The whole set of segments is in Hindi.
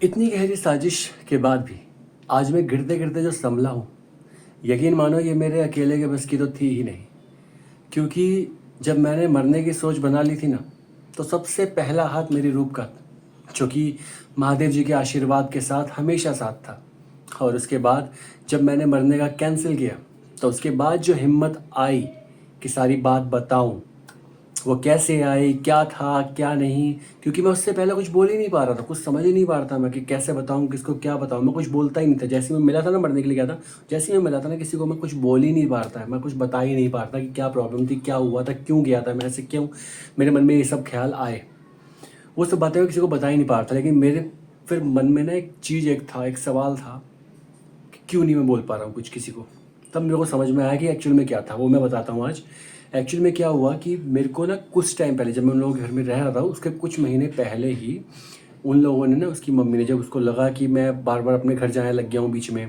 इतनी गहरी साजिश के बाद भी आज मैं गिरते गिरते जो संभला हूँ, यकीन मानो ये मेरे अकेले के बस की तो थी ही नहीं। क्योंकि जब मैंने मरने की सोच बना ली थी ना, तो सबसे पहला हाथ मेरी रूप का था, जो कि महादेव जी के आशीर्वाद के साथ हमेशा साथ था। और उसके बाद जब मैंने मरने का कैंसिल किया, तो उसके बाद जो हिम्मत आई कि सारी बात बताऊं, वो कैसे आई, क्या था क्या नहीं। क्योंकि मैं उससे पहले कुछ बोल ही नहीं पा रहा था, कुछ समझ ही नहीं पा रहा था मैं कि कैसे बताऊं, किसको क्या बताऊं। मैं कुछ बोलता ही नहीं था। जैसे मैं मिला था ना, मरने के लिए गया था, जैसे ही मैं मिला था ना किसी को, मैं कुछ बोल ही नहीं पा रहा था। मैं कुछ बता ही नहीं पा रहा था कि क्या प्रॉब्लम थी, क्या हुआ था, क्यों गया था मैं, ऐसे क्यों मेरे मन में ये सब ख्याल आए। वो सब बातें मैं किसी को बता ही नहीं पा रहा था। लेकिन मेरे फिर मन में ना एक चीज़, एक था, एक सवाल था कि क्यों नहीं मैं बोल पा रहा हूँ कुछ किसी को। तब मेरे को समझ में आया कि एक्चुअल में क्या था, वो मैं बताता हूँ आज। एक्चुअल में क्या हुआ कि मेरे को ना कुछ टाइम पहले, जब मैं उन लोगों के घर में रह रहा था, उसके कुछ महीने पहले ही उन लोगों ने ना, उसकी मम्मी ने, जब उसको लगा कि मैं बार बार अपने घर जाने लग गया हूँ बीच में,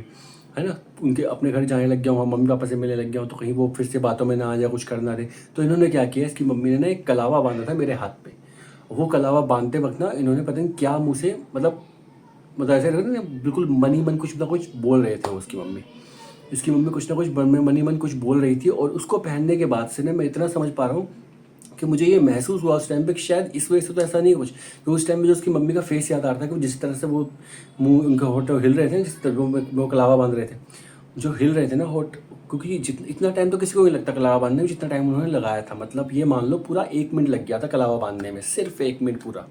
है ना, उनके अपने घर जाने लग गया हूँ, मम्मी पापा से मिलने लग गया हूँ, तो कहीं वो फिर से बातों में ना आ जाए, कुछ करना दे। तो इन्होंने क्या किया, इसकी मम्मी ने ना एक कलावा बांधा था मेरे हाथ पे। वो कलावा बांधते वक्त ना इन्होंने पता नहीं क्या मुँह से, मतलब ऐसे लग रहा था ना, बिल्कुल मन ही मन कुछ ना कुछ बोल रहे थे वो, उसकी मम्मी। इसकी मम्मी कुछ ना कुछ मन में मन ही मन कुछ बोल रही थी। और उसको पहनने के बाद से ना मैं इतना समझ पा रहा हूँ कि मुझे ये महसूस हुआ उस टाइम पे कि शायद इस वजह से तो ऐसा नहीं कुछ, कि उस टाइम में जो उसकी मम्मी का फेस याद आ रहा था कि जिस तरह से वो मुंह, उनके होठ हिल रहे थे, जिस तरह वो कलावा बांध रहे थे, जो हिल रहे थे ना होठ। क्योंकि इतना टाइम तो किसी को नहीं लगता कलावा बांधने में जितना टाइम उन्होंने लगाया था। मतलब ये मान लो पूरा 1 मिनट लग गया था कलावा बांधने में, सिर्फ 1 मिनट, पूरा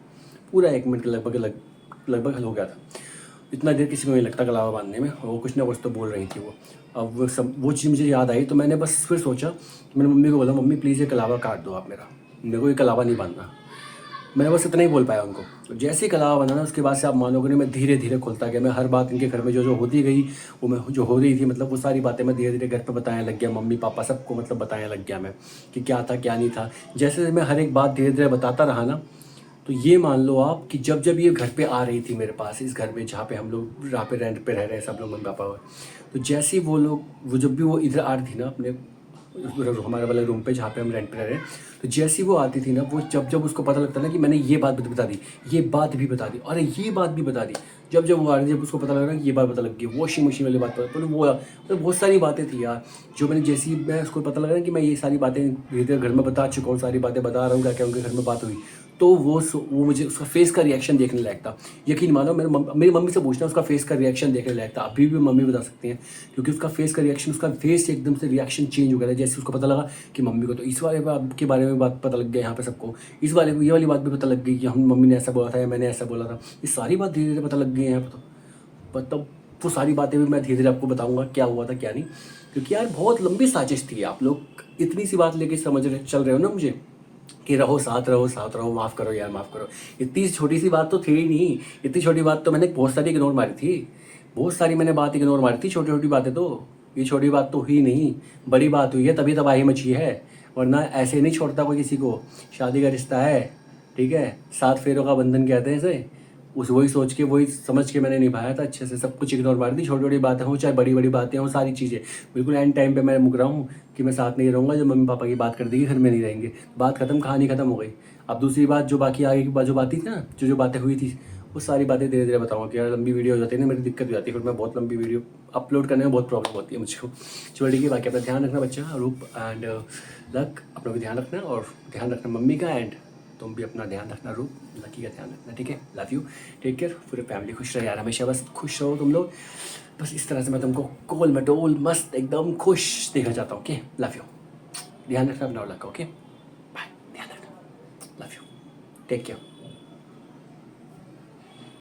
पूरा 1 मिनट लगभग हो गया था। इतना देर किसी को नहीं लगता कलावा बांधने में। वो कुछ ना कुछ तो बोल रही थी वो। अब वो चीज़ मुझे याद आई, तो मैंने बस फिर सोचा, मैंने मम्मी को बोला, मम्मी प्लीज़ ये कलावा काट दो आप मेरा, मेरे को ये कलावा नहीं बांधना। मैंने बस इतना ही बोल पाया उनको। तो जैसे ही कलावा बना ना, उसके बाद से आप मानोगे नहीं, मैं धीरे धीरे खुलता गया। मैं हर बात इनके घर में जो जो होती गई, वो मैं जो हो रही थी, मतलब वो सारी बातें मैं धीरे धीरे घर पे बताने लग गया, मम्मी पापा सबको मतलब बताने लग गया मैं कि क्या था क्या नहीं था। जैसे मैं हर एक बात धीरे धीरे बताता रहा ना, तो ये मान लो आप कि जब जब ये घर पे आ रही थी मेरे पास, इस घर में जहाँ पे हम लोग, जहाँ पे रेंट पे रह रहे हैं सब लोग, मम्मी पापा हुए, तो जैसे ही वो लोग, वो जब भी वो इधर आ रही थी ना, अपने हमारे वाले रूम पे जहाँ पे हम रेंट पे रह रहे हैं, तो जैसी वो आती थी ना, वो जब जब उसको पता लगता ना कि मैंने ये बात भी बता दी, ये बात भी बता दी, अरे ये बात भी बता दी, जब जब वो आ रही थी, जब उसको पता लग रहा कि ये बात पता लग गई, वॉशिंग मशीन वाली बात पता, वो मतलब बहुत सारी बातें थी यार, जो मैंने, जैसी मैं उसको पता लग रहा कि मैं ये सारी बातें धीरे धीरे घर में बता चुका हूँ, सारी बातें बता रहा हूँ क्या क्या उनके घर में बात हुई, तो वो मुझे उसका फेस का रिएक्शन देखने लायक था। यकीन मानो, मेरी मम्मी से पूछना, उसका फेस का रिएक्शन देखने लायक था। अभी भी मम्मी बता सकती हैं, क्योंकि उसका फेस का रिएक्शन, उसका फेस एकदम से रिएक्शन चेंज हो गया था। जैसे उसको पता लगा कि मम्मी को तो इस वाले बात के बारे में बात पता लग गया, यहाँ पे सबको इस वाले ये वाली बात भी पता लग गई कि हम, मम्मी ने ऐसा बोला था या मैंने ऐसा बोला था, ये सारी बात धीरे धीरे पता लग गई है यहाँ पे। तो मतलब वो सारी बातें भी मैं धीरे धीरे आपको बताऊंगा क्या हुआ था क्या नहीं। क्योंकि यार बहुत लंबी साजिश थी। आप लोग इतनी सी बात लेके समझ रहे, चल रहे हो ना मुझे, कि रहो साथ, रहो साथ रहो, माफ़ करो यार, माफ़ करो। इतनी छोटी सी बात तो थी ही नहीं। इतनी छोटी बात तो मैंने बहुत सारी इग्नोर मारी थी, बहुत सारी मैंने बात इग्नोर मारी थी, छोटी छोटी बातें तो। ये छोटी बात तो हुई नहीं, बड़ी बात हुई है, तभी तबाही मची है। वरना ऐसे नहीं छोड़ता कोई किसी को। शादी का रिश्ता है, ठीक है, 7 फेरों का बंधन कहते हैं इसे। उस वही सोच के, वही समझ के मैंने निभाया था अच्छे से। सब कुछ इग्नोर मार दी, छोटी छोटी बातें हों चाहे बड़ी बड़ी बातें हों, सारी चीज़ें। बिल्कुल एंड टाइम पे मैं मुक रहा हूँ कि मैं साथ नहीं रहूँगा, जब मम्मी पापा की बात कर देगी घर में नहीं रहेंगे, बात खत्म, कहानी खत्म हो गई। अब दूसरी बात जो बाकी आगे की बात, जो बात थी ना, जो बातें हुई थी, वो सारी बातें धीरे धीरे बताऊँगा। कि यार लंबी वीडियो हो जाती है ना, मेरी दिक्कत हो जाती है, फिर मैं बहुत लंबी वीडियो अपलोड करने में बहुत प्रॉब्लम होती है मुझको। चलो ठीक है, बाकी अपना ध्यान रखना बच्चा, रूप एंड लक, अपना भी ध्यान रखना, और ध्यान रखना मम्मी का, एंड तुम भी अपना ध्यान रखना, रूप लकी का ध्यान रखना, ठीक है। लव यू, टेक केयर, पूरे फैमिली खुश रहे यार, हमेशा बस खुश रहो तुम लोग। बस इस तरह से मैं तुमको कोल मटोल मस्त एकदम खुश देखना चाहता हूँ। ओके, लव यू, ध्यान रखना अपना, लक, ओके, बाय, ध्यान रखना, लव यू, टेक केयर।